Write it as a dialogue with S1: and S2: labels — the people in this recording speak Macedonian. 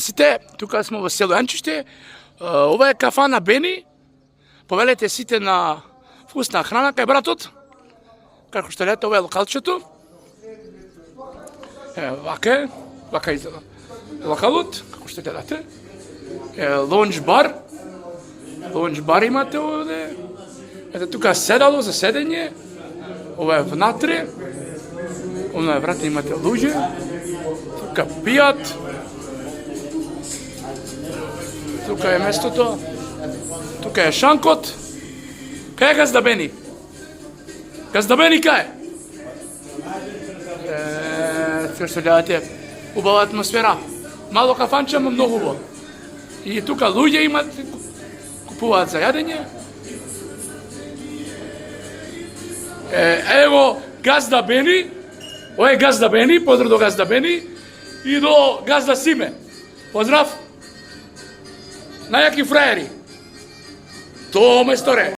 S1: сите, тука сме во село Јанчиште. Ова е кафана Бени. Повелете сите на вкусна храна кај братот. Како што лете, ова е локалчето. Вака изгледа локалот, како што гледате. Лонч бар. Лонч бар имате овде. Ете тука седало за седење. Ова е внатре. Ова е врата, имате луѓе. Тука пијат. Тука е местото. Тука е шанкот. Кај е газда Бени? Газда Бени кај е? Што гледате, убава атмосфера. Мало кафанче, но многу убаво. И тука луѓе имат, купуваат за јадење. Ево газда Бени. Ова е газда Бени, поздрав до газда Бени и до газда Симе. Поздрав. Најаки фраери. Тоа место ре.